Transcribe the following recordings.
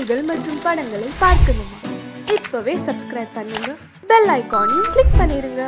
நிகழ்ச்சிகள் மற்றும் படங்களை பார்க்கணுமா? இப்பவே சப்ஸ்கிரைப் பண்ணுங்க, பெல் ஐகானையும் கிளிக் பண்ணிருங்க.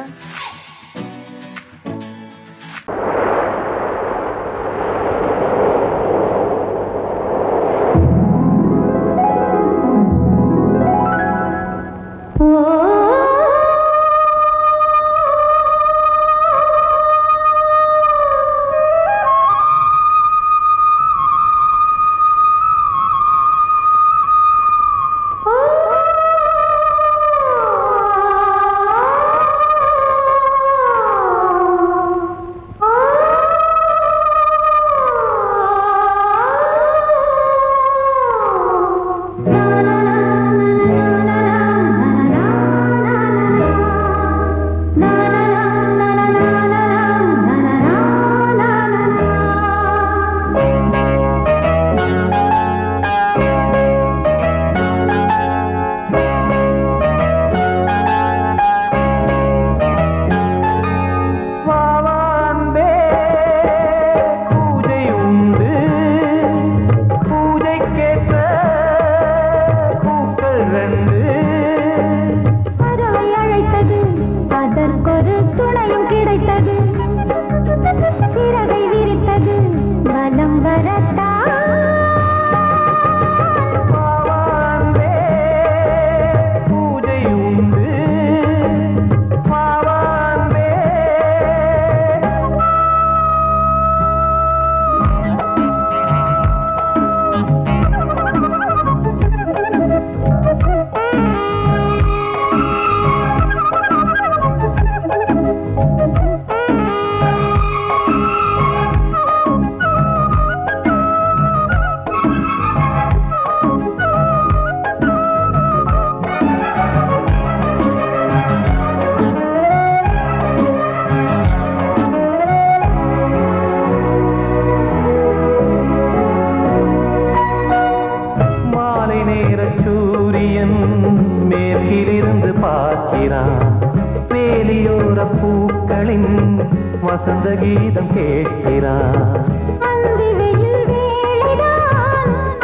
வசந்த கீதம் கேட்கிறான்.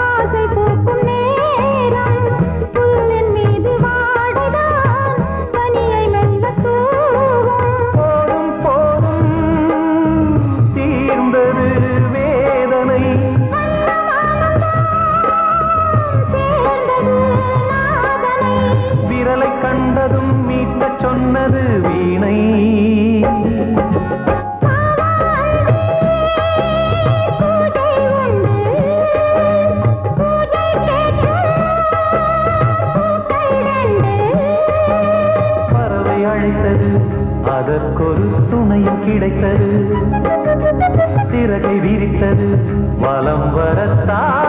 ஆசை பூக்கும் நேரம் புல்லின் மீது வாடிதான் பனியை மெல்ல தூவும். போதும் போதும் தீர்ந்தது வேதனை, சேர்ந்தது நாதனை, விரலை கண்டதும் மீட்டச் சொன்னது வீணை. அதற்கொரு துணையும் கிடைத்தது, சிறகை விரித்தது வலம் வரத்தான்.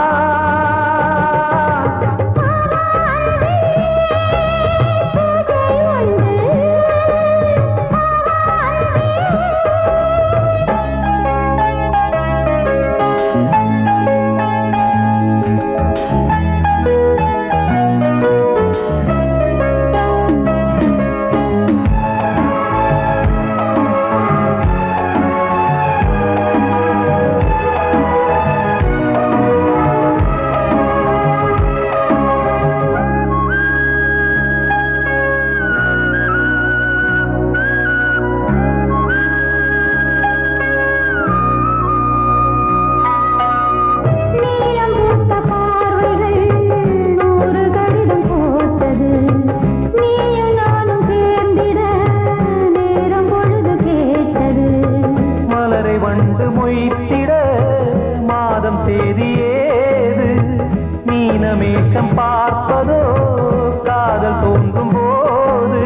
மீனமேஷம் பார்ப்பதோ காதல் தோன்றும் போது,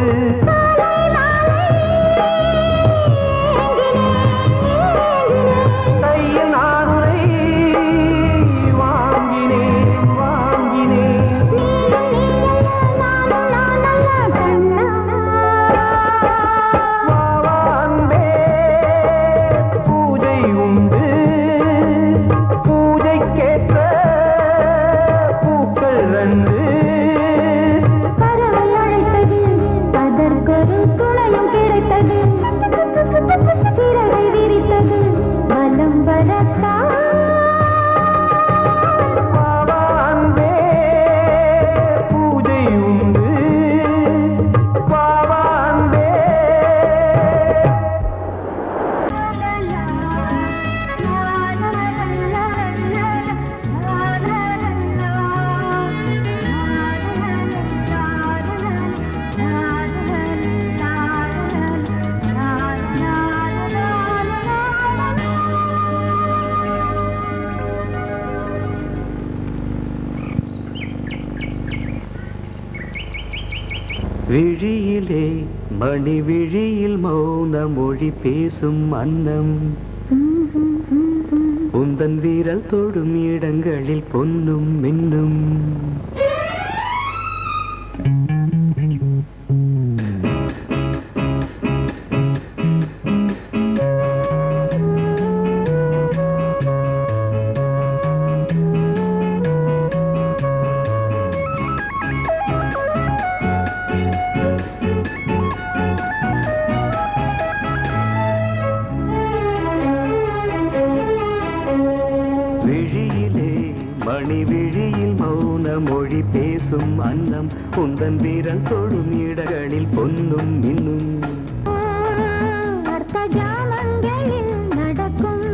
கையில் நானுரை வாங்கினேன் வாங்கினேன். வாவான்பே பூஜை உண்டு, பூஜைக்கேற்ற பூக்கள் 2 விழியிலே மணி விழியில் மௌன மொழி பேசும் அன்னம் உந்தன் வீரல் தொடும் இடங்களில் பொன்னும் மின்னும் மணி விழியில் மௌன மொழி பேசும் அன்னம் உந்தன் வீரல் தொடும் இடங்களில் பொன்னும் மின்னும் அர்த்த ஜாமங்களில் நடக்கும்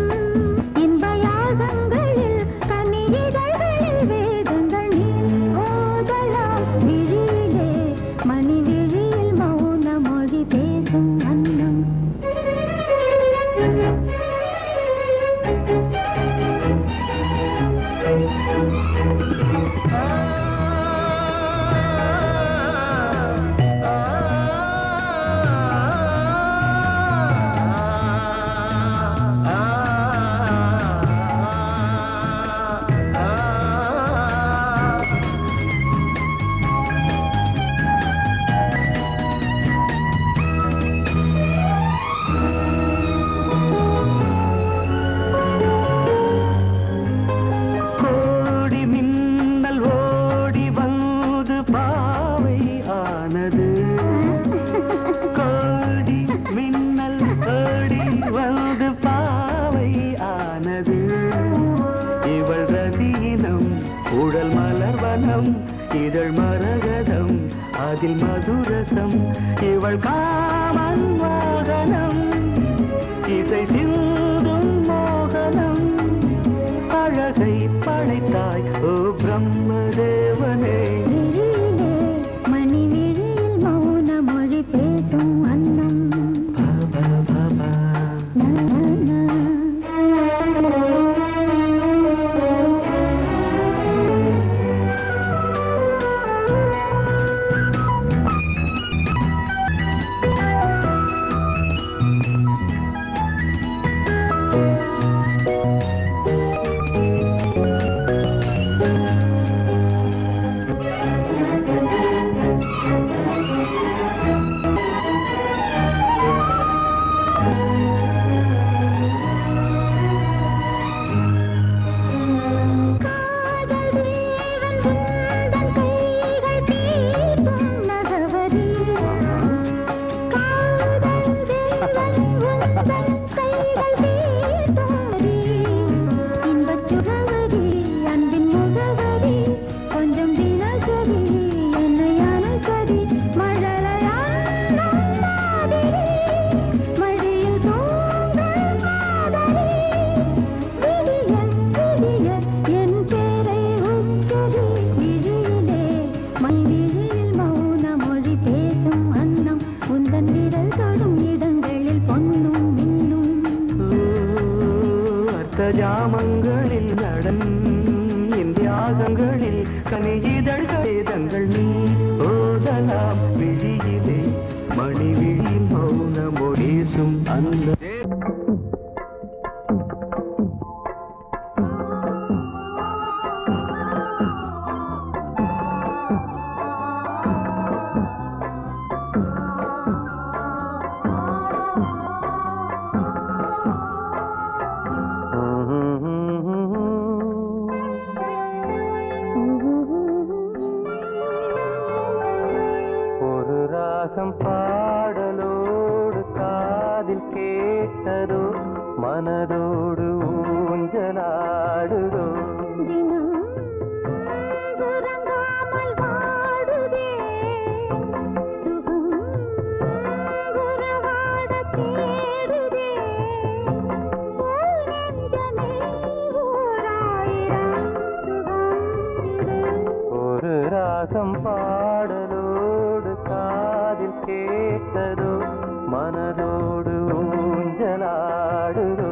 இன்ப யாகங்களில் கனியிதழ்களில் வேதங்கள் நீ ஓதலாம் விழியிலே மணி விழியில் மௌன மொழி பேசும் அன்னம் உடல் மலர்வனம் இதழ் மரகதம் அதில் மதுரசம் இவள் காமன் வாகனம் இசை சிந்தும் மோகனம் அழகை படைத்தாய் ஓ பிரம்மதேவனே மணி விழியில் மௌன மொழி பேசும் அன்னம் ஜாமங்களில் நடன் இந்தியாகங்களில் கனியிதழ்கள் நீ ஓதலாம் விழியிலே மணி விழியில் மௌன மொழிசும் அந்த பாடலோடு காதில் கேட்டதோ மனதோடு ஊஞ்சலாடுதோ உறங்காமல் வாடுதே சுகம் உறவாட தேடுதே நெஞ்சமே ஓராயிரம் சுகம் ஒரு ராகம் பாடலோடு காதில் கேட்டதோ மனதோடு ஊஞ்சலாடுதோ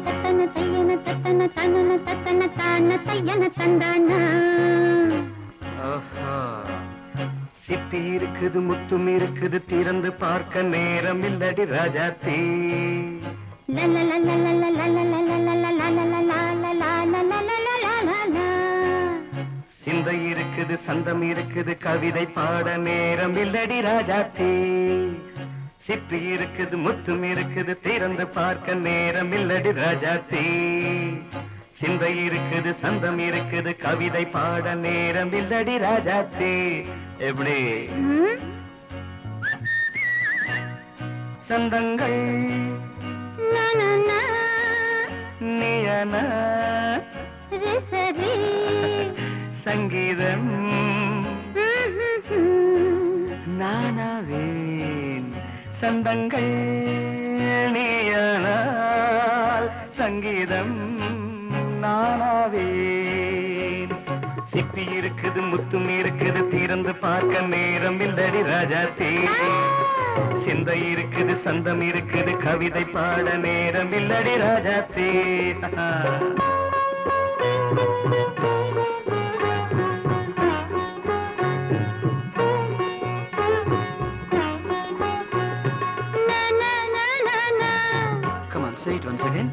தத்தன தையன தத்தன தனன தத்தன தான தையன தந்தானா. சிப்பி இருக்குது முத்தும் இருக்குது திறந்து பார்க்க நேரம் இல்லடி ராஜாத்தி. சிந்தை இருக்குது சந்தம் இருக்குது கவிதை பாட நேரம் இல்லடி ராஜாத்தி. சிப்பி இருக்குது முத்தும் இருக்குது திறந்து பார்க்க நேரம் இல்லடி ராஜாத்தி. சிந்தை இருக்குது சந்தம் இருக்குது கவிதை பாட நேரம் இல்லடி ராஜாத்தி. எப்படி சந்தங்கள் நீயன சங்கீதம் நானாவேன். சந்தங்கள் நீயனால் சங்கீதம் நானாவேன். சிப்பி இருக்குது முத்தும் இருக்குது திறந்து பார்க்க நேரம் இல்லடி ராஜாத்தி. சிந்தை இருக்குது சந்தம் இருக்குது கவிதை பாட நேரம் இல்லடி Rajathi. Come on, say it once again.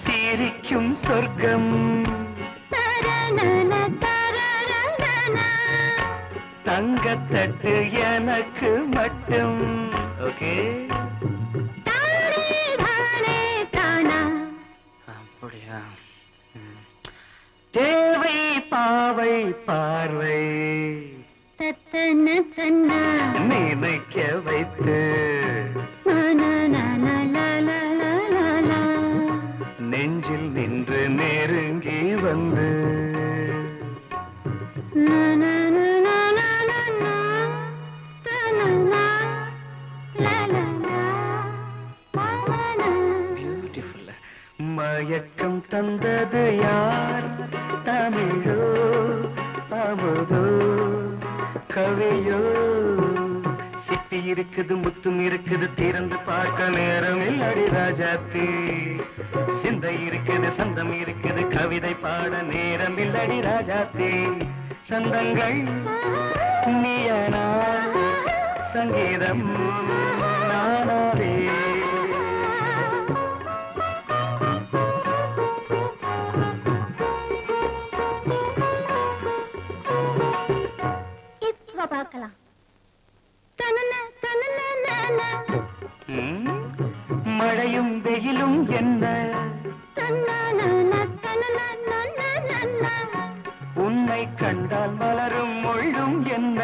சிரிக்கும் சொர்க்கம் தங்கத்தட்டு எனக்கு மட்டும். ஓகே அப்படியா? தேவை பாவை பார்வை நினைக்க வைத்து நெஞ்சில் நின்று நெருங்கி வந்து மயக்கம் தந்தது யார்? தமிழோ அமுதோ கவியோ? சிப்பி இருக்குது முத்தும் இருக்குது திறந்து பார்க்க நேரம் இல்லடி ராஜாத்தி. சிந்தை இருக்குது சந்தம் இருக்குது கவிதை பாட நேரம் இல்லடி ராஜாத்தி. சந்தங்கள் நீயனா சங்கீதம் நானாவே. பார்க்கலாம். மழையும் வெயிலும் என்ன உன்னை கண்டால் மலரும் மொழியும் என்ன?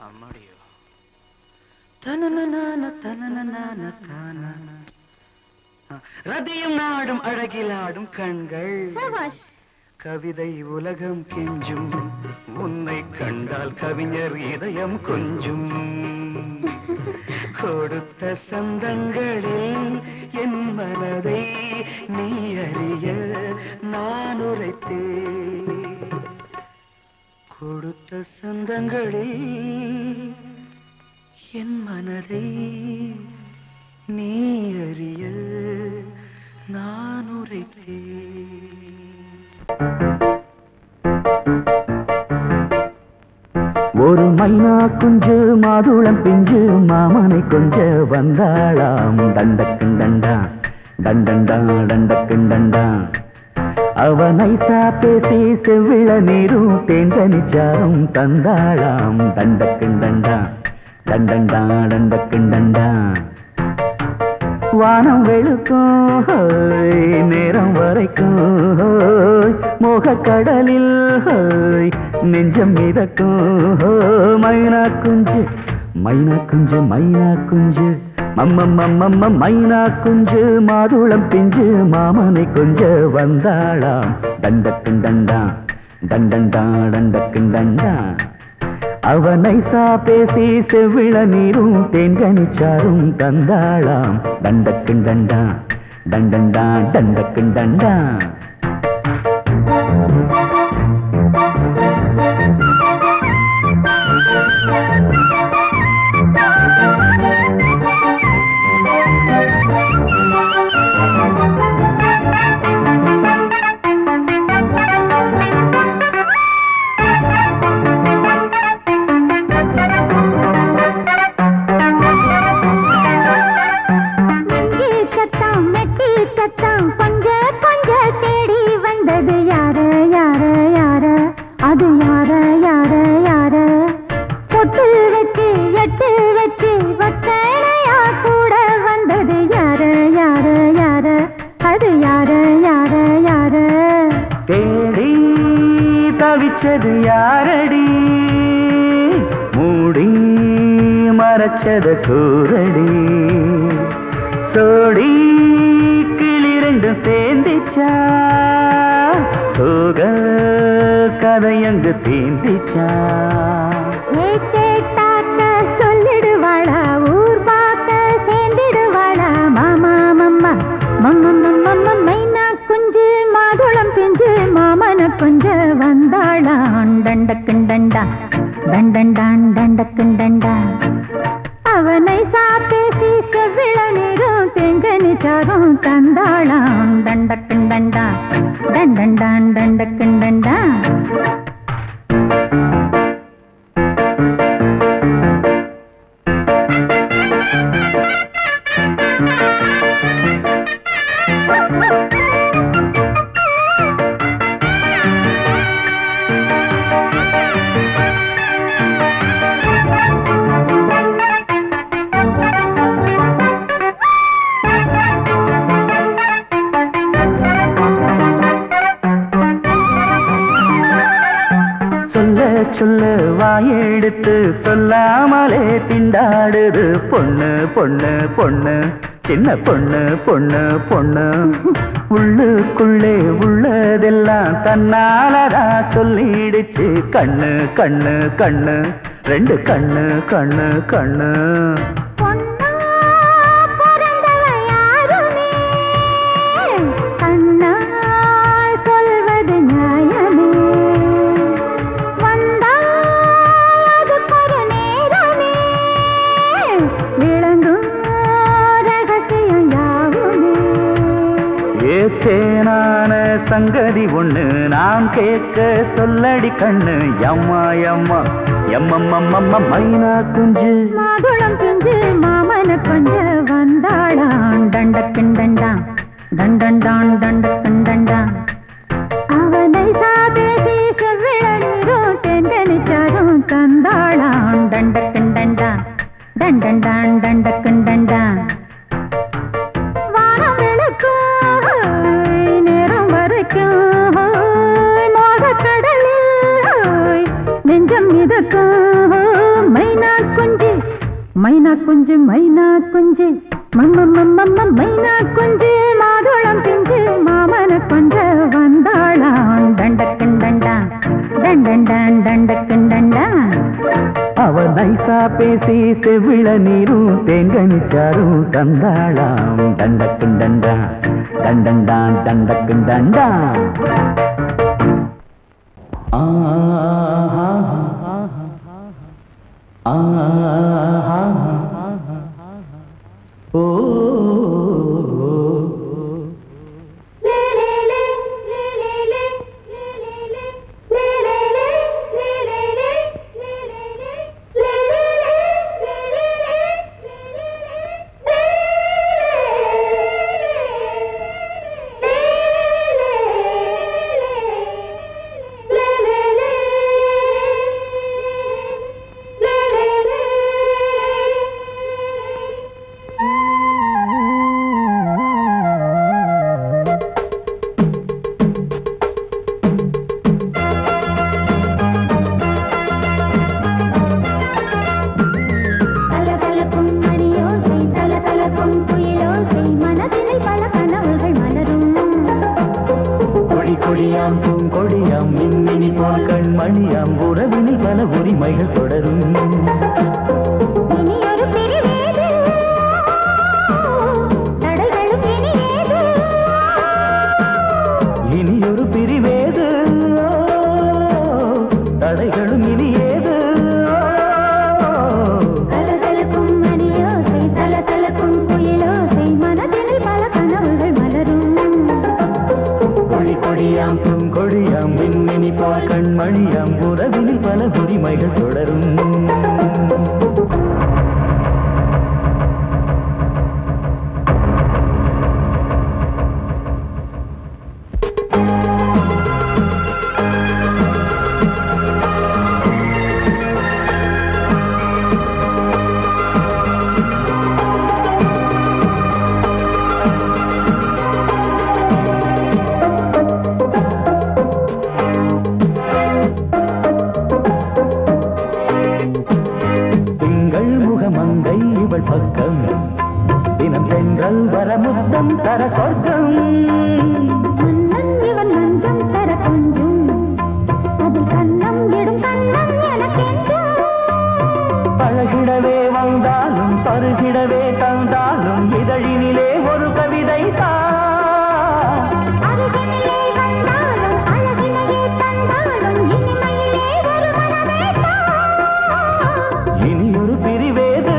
அம்மாடியோ ரதியும் நாடும் அழகிலாடும் கண்கள் கவிதை உலகம் கெஞ்சும் உன்னை கண்டால் கவிஞர் இதயம் கொஞ்சும். கொடுத்த சந்தங்களில் என் மனதை நீ அறிய நான் உரைத்தேன். கொடுத்த சந்தங்களில் என் மனதை நீ அறிய நான் உரைத்தேன். ஒரு மைனா குஞ்சு மாதுளம் பிஞ்சு மாமனை கொஞ்ச வந்தாளாம். தண்டக்குண்டண்டா டண்டண்டா டண்டக்குண்டண்டா. அவ நைசா பேசி செவ்விள நீரும் தேங்கனிச்சாரும் தந்தாளாம். தண்டக்குண்டண்டா டண்டண்டா டண்டக்குண்டண்டா. வானம் வெளுக்கும் நேரம் வரைக்கும் மோகக்கடலில் நெஞ்சம் மிதக்கும். மைனா குஞ்சு மைனா குஞ்சு மைனா குஞ்சு மம்மம்மம்மம்ம மைனா குஞ்சு மாதுளம் பிஞ்சு மாமனை கொஞ்ச வந்தாளாம். தண்டக்குண்டண்டா டண்டண்டா டண்டக்குண்டண்டா. அவ நைசா பேசி செவ்விள நீரும் தேன்கனிச்சாரும் தந்தாளாம். தண்டக்குண்டண்டா டண்டண்டா டண்டக்குண்டண்டா. தவிச்சது யாரடி மூடி மறைச்சத கூரடி சோடி கிளி ரெண்டும் சேர்ந்திச்சா சோக கதையங்கு தீந்திச்சா கேட்டாக்க சொல்லிடுவாளா ஊர் பார்க்க சேர்ந்திடுவாளா மாமா மம்மா மம்ம மைனா குஞ்சு மாதுளம் செஞ்சு மாமன கொஞ்ச வந்தாளான் டண்டக்குண்டண்டா டண்டண்டான் டண்டக்குண்டண்டா அவனை சாப்பேசி செவ்விள நீரும் தெங்கனிச்சாரும் தந்தாளான் டண்டக்குண்டண்டா டண்டண்டான் டண்டக்குண்டண்டா சொல்ல வாயெடுத்து சொல்லாமலே திண்டாடுது பொண்ணு பொண்ணு பொண்ணு சின்ன பொண்ணு பொண்ணு பொண்ணு உள்ளுக்குள்ளே உள்ளதெல்லாம் தன்னாலதா சொல்லிடுச்சு கண்ணு கண்ணு கண்ணு ரெண்டு கண்ணு கண்ணு கண்ணு தேனான சங்கதி ஒண்ணு நான் கேட்க சொல்லடி கண்ணு எம்மா எம்மா எம்மம்மம்மம்ம மைனா குஞ்சு மாதுளம் குஞ்சு மாமன கொஞ்ச வந்தாளான் டண்டக்குண்டண்டா டண்டண்டான் டண்டக்குண்டண்டா அவனை சாபேசி செவ்விள நீரும் தெண்டனிச்சாரும் தந்தாளான் டண்டக்குண்டண்டா டண்டண்டான் டண்டக்குண்டண்டா மைனா குஞ்சு மைனா குஞ்சு மம்மம்மம்ம மைனா குஞ்சு மாதுளம் பிஞ்சு மாமன கொஞ்ச வந்தாளான் டண்டக்குண்டண்டா டண்டண்டான் டண்டக்குண்டண்டா அவ நைசா பேசி செவ்விள நீரும் தேங்கனிச்சாரும் தந்தாளாம் தண்டக்குண்டண்டா தண்டண்டான் தண்டக்குண்டண்டா ஓ கொடியாம் பூங்கொடியாம் மின்மினி போல் கண்மணியாம் உறவினில் பல உரிமைகள் தொடரும் இனியொரு பிரிவேது தடைகளும் இனி ஏது கொடியாம் பூங்கொடியாம் மின்மினி போல் கண்மணியாம் உறவினில் பல உரிமைகள் தொடரும் அமுதம் தர சொர்க்கம் மன்னன் இவன் மஞ்சம் தர கொஞ்சம் அதில் கண்ணம் இடும் கண்ணம் எனக்கென்றும் பழகிடவே வந்தாலும் பருகிடவே தந்தாலும் இதழினிலே ஒரு கவிதை அருகினிலே வந்தாலும் அழகினையே தந்தாலும் இனிமையிலே ஒரு மனமே இனியொரு பிரிவேது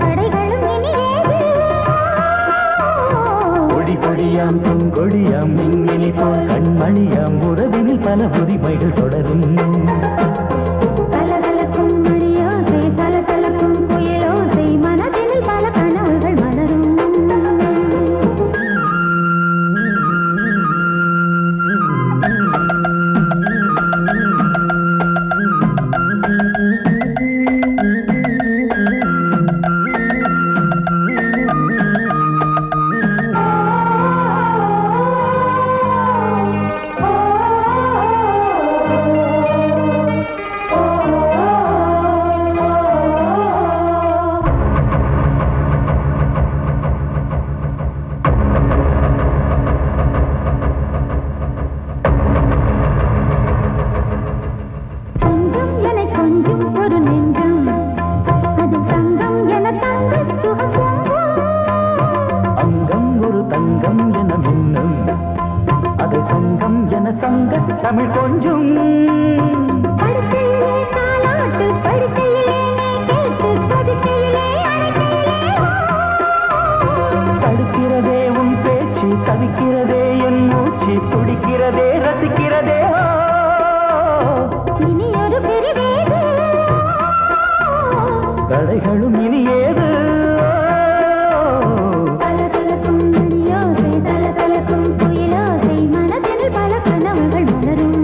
தடைகளும் இனியேது கொடி கொடியாம் பூங்கொடியாம் மின்மினி போல் கண்மணியாம் உறவினில் பல உரிமைகள் தொடரும் கலகலக்கும் மணியோசை சலசலக்கும் புயலோசை மனதினில் பல கனவுகள் மலரும் கொஞ்சம் என கொஞ்சம் ஒரு நெஞ்சம் அதில் தங்கம் என தங்க சுகம் அங்கம் ஒரு தங்கம் என மின்னும் அதை சங்கம் என சங்க தமிழ் கொஞ்சம் படுக்கையிலே தாலாட்டு படுக்கையிலே நீ கேட்டு படுக்கையிலே தடுக்கிறதே உன் பேச்சு தவிக்கிறதே என் மூச்சு துடிக்கிறதே ரசிக்கிறதே இனி ஒரு பிரிவேது கடைகளும் இனி ஏது கலகலக்கும் மணியோசை சலசலக்கும் புயலோசை மனதினில் பல கனவுகள் மலரும்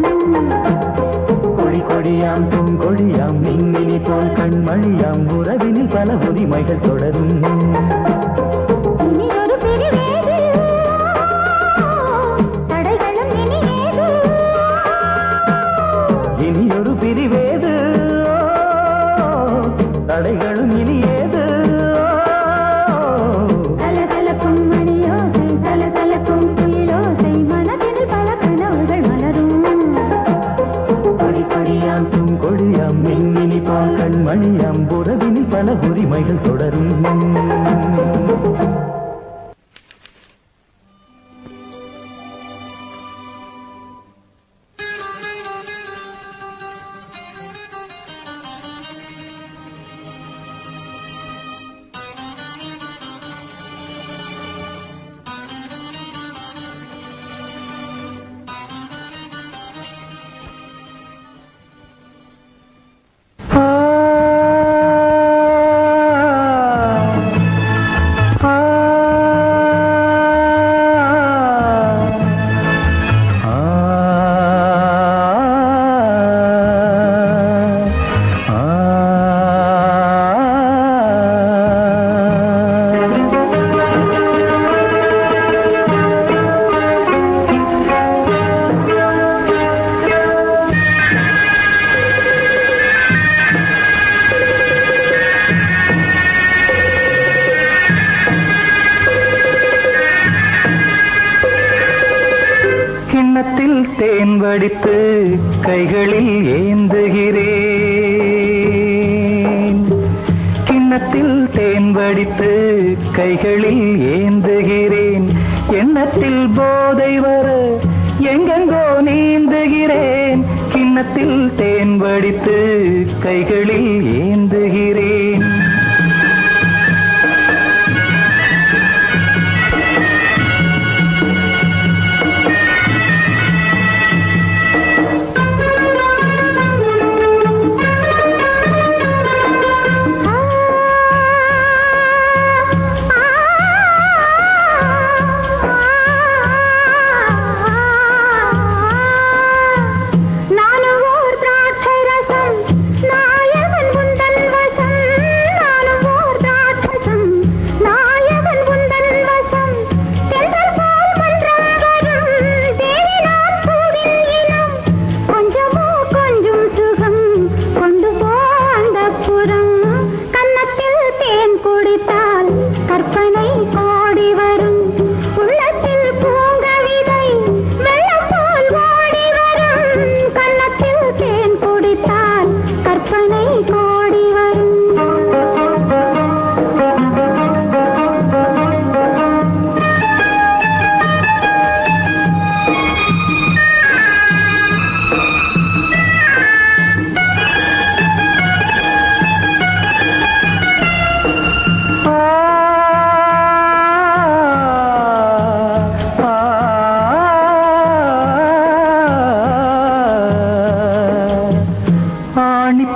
கொடி கொடியாம் பூங்கொடியாம் மின்மினி போல் கண்மணியாம் உறவினில் பல உரிமைகள் தொடரும் இனி ஒரு பிரிவேது தடைகளும் இனியேது இனியொரு பிரிவேது தடைகளும் இனி ஏது கலகலக்கும் மணியோசை சலசலக்கும் புயலோசை மனதினில் பல கனவுகள் மலரும் கொடி கொடியாம் பூங்கொடியாம் மின்மினி போல் கண்மணியாம் உறவினில் பல உரிமைகள் தொடரும் கிண்ணத்தில் தேன் வடித்து கைகளில் ஏந்துகிறேன் கிண்ணத்தில் தேன் வடித்து கைகளில் ஏந்துகிறேன் எண்ணத்தில் போதை வர எங்கெங்கோ நீந்துகிறேன் கிண்ணத்தில் தேன் வடித்து கைகளில் ஏந்துகிறேன் நானும் ஓர் திராட்சை ரசம் நாயவன் முந்தன் வசம்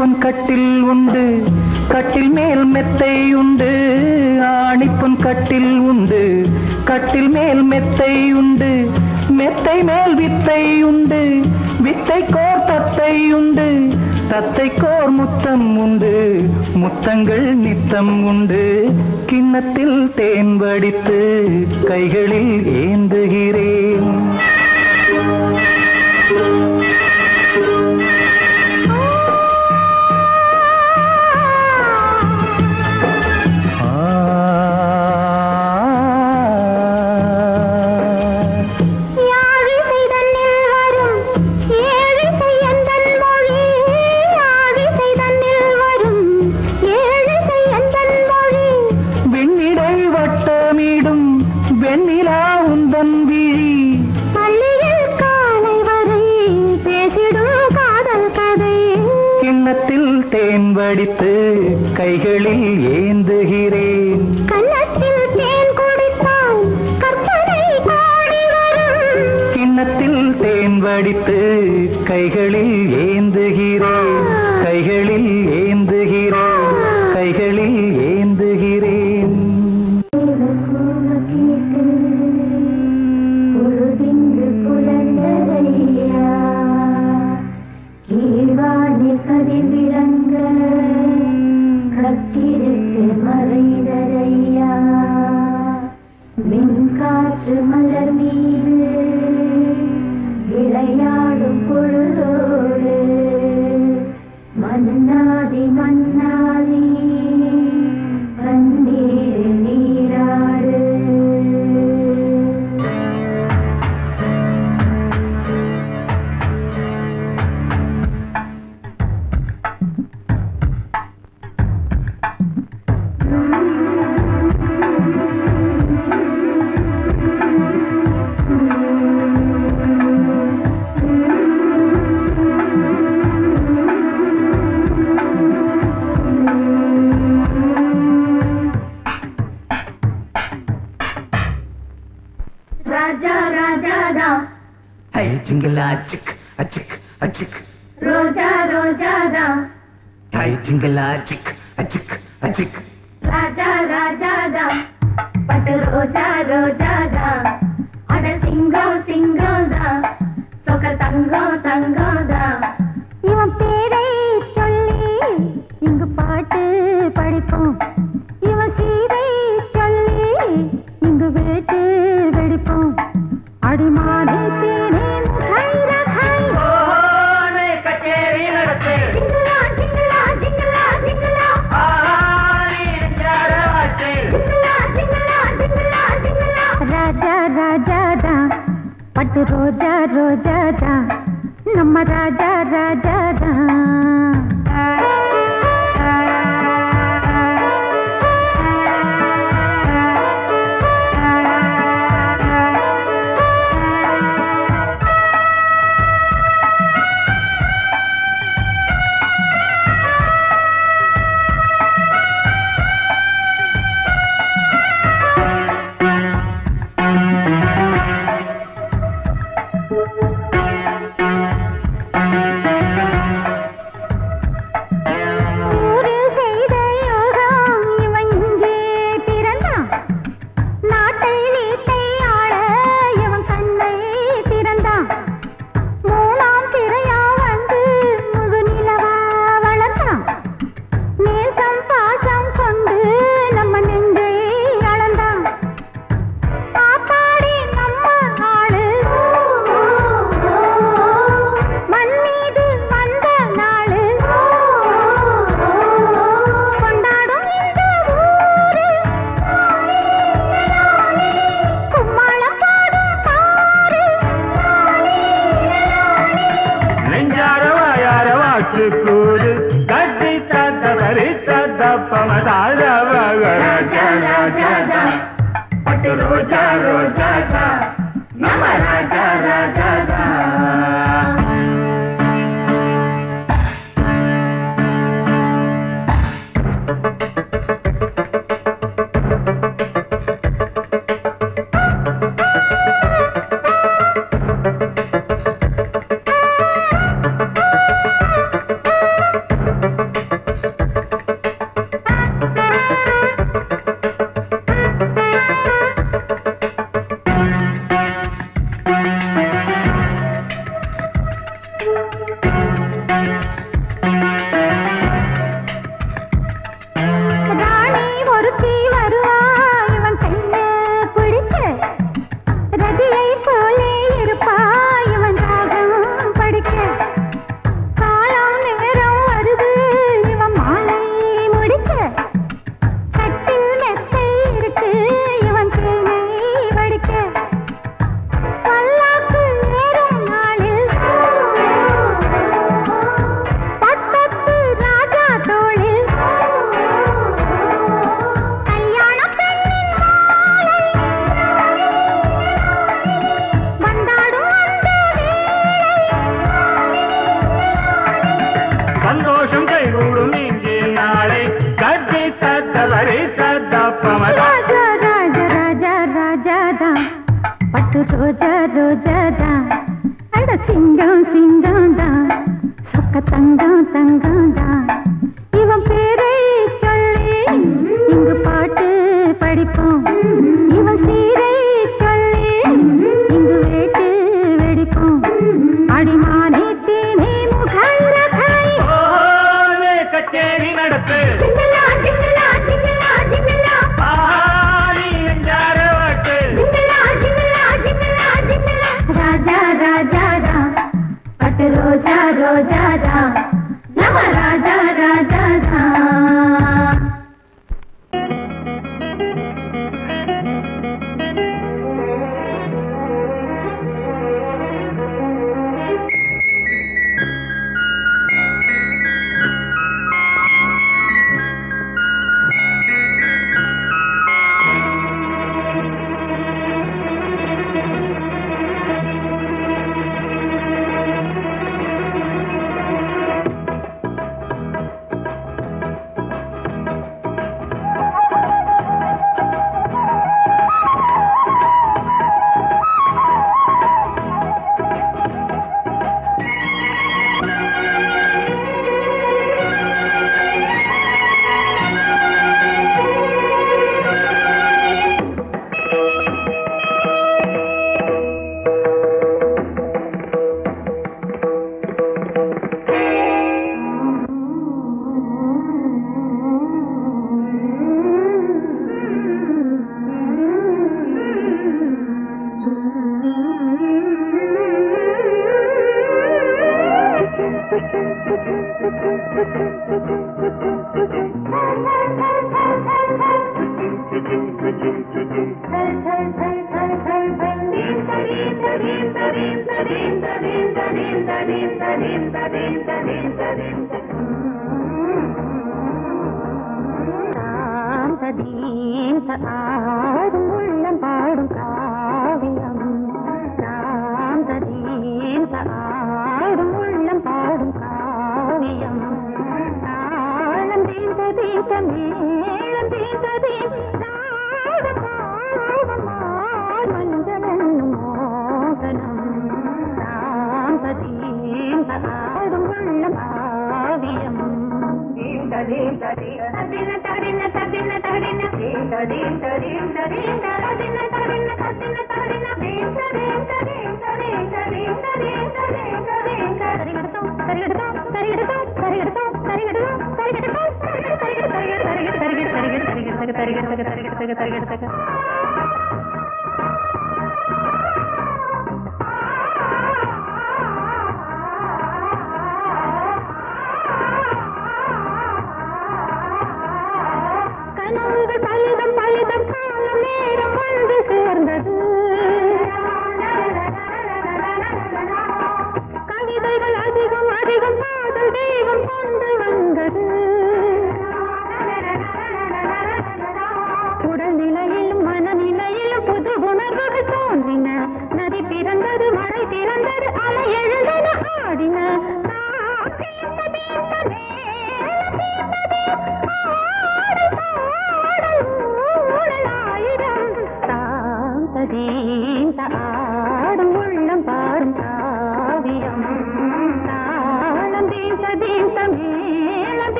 ஆணிப்பொன் கட்டில் உண்டு, கட்டில் மேல் மெத்தை உண்டு. ஆணிப்பொன் கட்டில் உண்டு, கட்டில் மேல் மெத்தை உண்டு. மெத்தை மேல் வித்தை உண்டு, வித்தை கோர் தத்தை உண்டு. தத்தை கோர் முத்தம் உண்டு, முத்தங்கள் நித்தம் உண்டு. கிண்ணத்தில் தேன் வடித்து கைகளில் ஏந்துகிறேன். வடித்து கைகளில் ஏந்துகிறேன். கன்னத்தில் தேன் குடித்தால் கற்பனை பாடி வரும். கிண்ணத்தில் தேன் வடித்து கைகளில் ஏந்துகிறேன். கைகளில் ஏந்துகிறேன். கைகளில் ஏந்துகிறேன். கதிர் விளங்க கத்திருக்கு மறைதரையா. மின்காற்று மலர் மீது விளையாடும் பொழுதோடு மன்னாதி மன்னாதி கண்ணீர் நீராடு. राजा राजा दा है जिंगला चिक अचिक अचिक. रोजा रोजा दा है जिंगला चिक अचिक अचिक. राजा राजा दा पट रोजा रोजा दा अड सिंगम सिंगम दा सोक तंगो तंगो दा. இவன் பேரை சொல்லி இங்கு பாட்டு படிப்போம். இவன் சீரை சொல்லி இங்கு வேட்டு வெடிப்போம். அடிமானே தேனே முகை ரகை ஓனே கச்சேரி நடத்து. ஜிங்கலா ஜிங்கலா ஜிங்கலா ஜிங்கலா ஆனே ஜரவாட்டு. ஜிங்கலா ஜிங்கலா ஜிங்கலா ஜிங்கலா. ராஜா ராஜா தா பட்டு ரோஜா ரோஜா தா நம்ம ராஜா ராஜா தா. रोजा रोजा दा नम राजा राजा दा.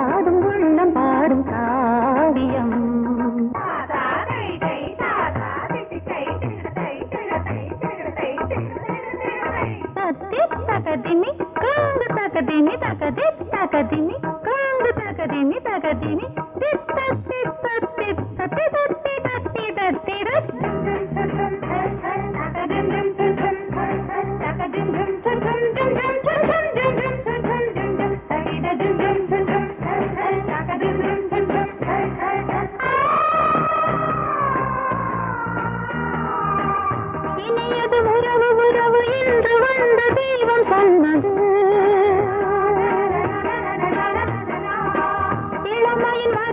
ஆடும் உள்ளம் பாடும்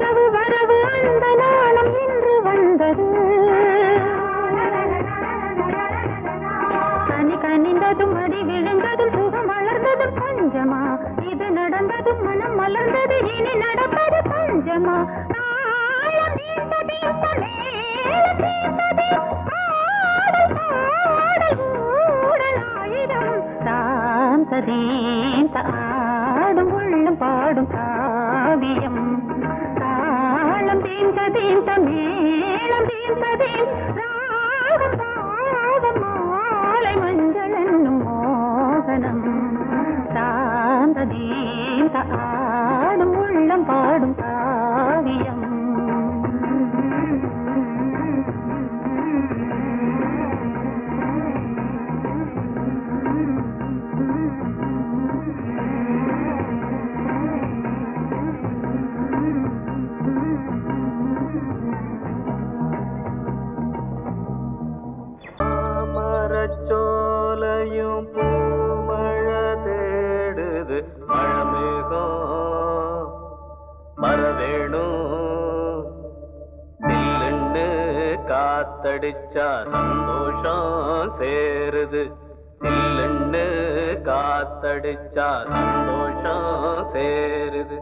வரவு வரவு அந்த நாணம் இன்று வந்தது. கனி கனிந்ததும் அடி விழுந்ததும் சுகம் வளர்ந்ததும் பஞ்சமா. இது நடந்ததும் மனம் மலர்ந்தது, இனி நடப்பது பஞ்சமா. ஆடும் உள்ளம் பாடும் காவியம். தாளம் தீர்ந்த மேளம் தீர்ந்ததேன் ராகம் பாவம் மாலை மஞ்சள் என்னும் மோகனம். சாந்ததீந்த ஆடும் உள்ளம் பாடும் காவியம். மரச்சோலையும் பூமழை தேடுது, மழமேகம் மரவேணும். சில்லுண்டு காத்தடிச்சா சந்தோஷம் சேருது, சில்லுண்டு காத்தடிச்சா சந்தோஷம் சேருது.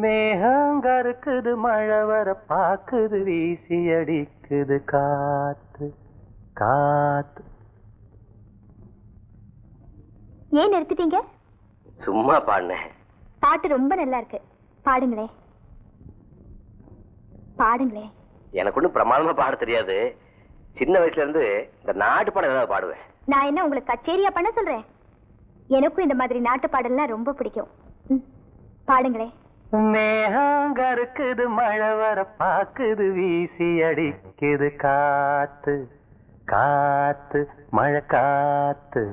மேகங்கருக்குது, மழை வர பாக்குது, வீசி அடிக்குது காத்து காத்து. ஏன் நிறுத்திட்டீங்க? சும்மா பாடினேன். பாட்டு ரொம்ப நல்லா இருக்கு, பாடுங்களே பாடுங்களே. எனக்கு ஒன்றும் பிரமாதமா பாட தெரியாது. சின்ன வயசுல இருந்து இந்த நாட்டு பாடம் ஏதாவது பாடுவேன். நான் என்ன உங்களுக்கு கச்சேரியா பண்ண சொல்றேன்? எனக்கும் இந்த மாதிரி நாட்டு பாடல்லாம் ரொம்ப பிடிக்கும். பாடுங்களே. மேகங்கருக்குது, மழை வர பாக்குது, வீசி அடிக்குது காத்து காத்து மழை காத்து.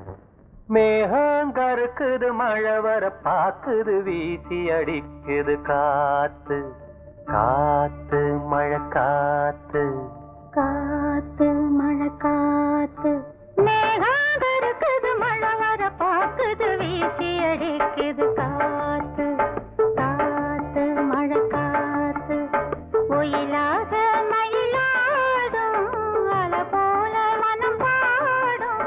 மேகங்கருக்குது, மழை வர பாக்குது, வீசி அடிக்குது காத்து காத்து மழை காத்து காத்து மழை காத்து. மேகங்கருக்குது, மழை வர பாக்குது, வீசி அடிக்குது காத்து காத்து மழை காத்து. ஒயிலாக மயிலாடும் அலை போல மனம் பாடும்.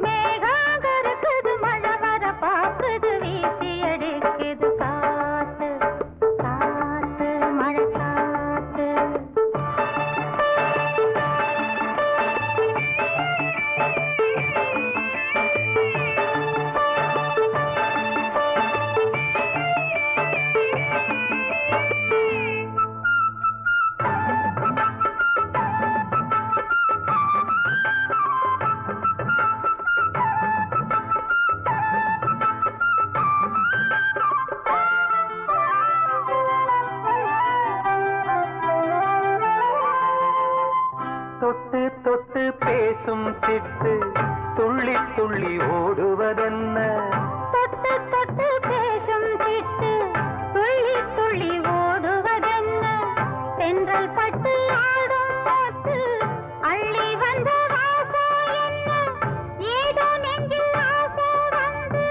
மேகங்கருக்குது, மழை வர பாக்குது, வீசி அடிக்குது காத்து காத்து மழை காத்து. தொட்டு தொட்டு பேசும் சிட்டு துள்ளி துள்ளி ஓடுவதென்ன? தொட்டு தொட்டு பேசும் சிட்டு துள்ளி துள்ளி ஓடுவதென்ன? தென்றல் பட்டு ஆடும் பாட்டு அள்ளி வந்த வாசா என்ன? ஏதோ நெஞ்சில் ஆசை வந்து,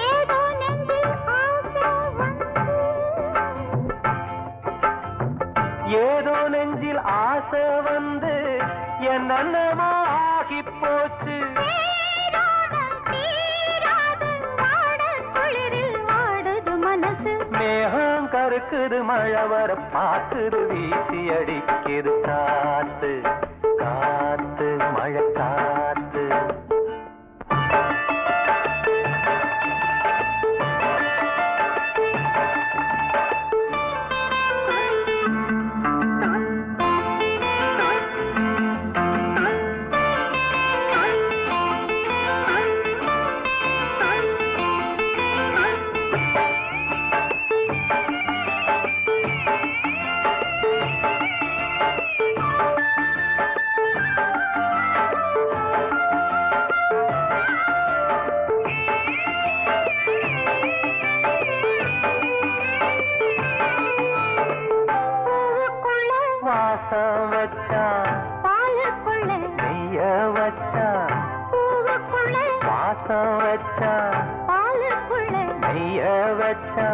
ஏதோ நெஞ்சில் ஆசை வந்து, ஏதோ நெஞ்சில் ஆசை வந்து என்னென்னமோ ஆகி போச்சு. மேகம் கருக்குது, மழை வர பாக்குது, வீசி அடிக்குது காத்து காத்து மழை காத்து. பாசம் வச்சா பாலுக்குள்ள நெய்ய வச்சா பூவுக்குள்ள பாசம் வச்சா பாலுக்குள்ள நெய்ய வச்சா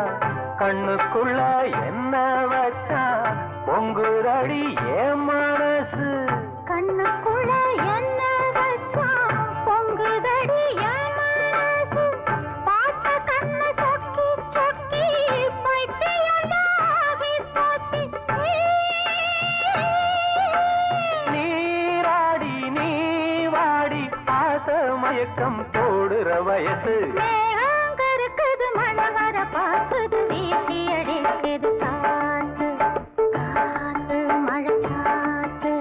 கண்ணுக்குள்ள என்ன வச்சா பொங்குரடி ஏன் மனசு கண்ணுக்குள்ள என்ன வச்சா பொங்குதடி என் மனசு பார்த்த கண்ணு சொக்கி சொக்கி பைத்தியமாகி போச்சு நீராடி நீ வாடி ஆச மயக்கம் போடுற வயசு மேகங்கருக்குது மழை வர பார்க்குது வீசி அடிக்குது காத்து காத்து மழை காத்து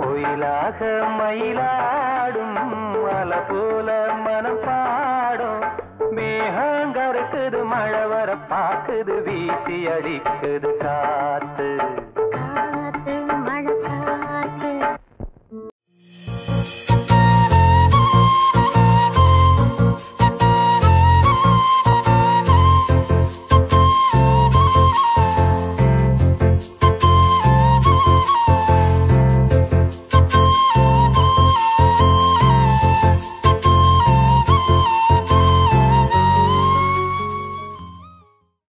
ஒயிலாக மயிலாடும் மலை போல மனம் பாடும் மேகங்கருக்குது மழை வர பாக்குது வீசி அடிக்குது காத்து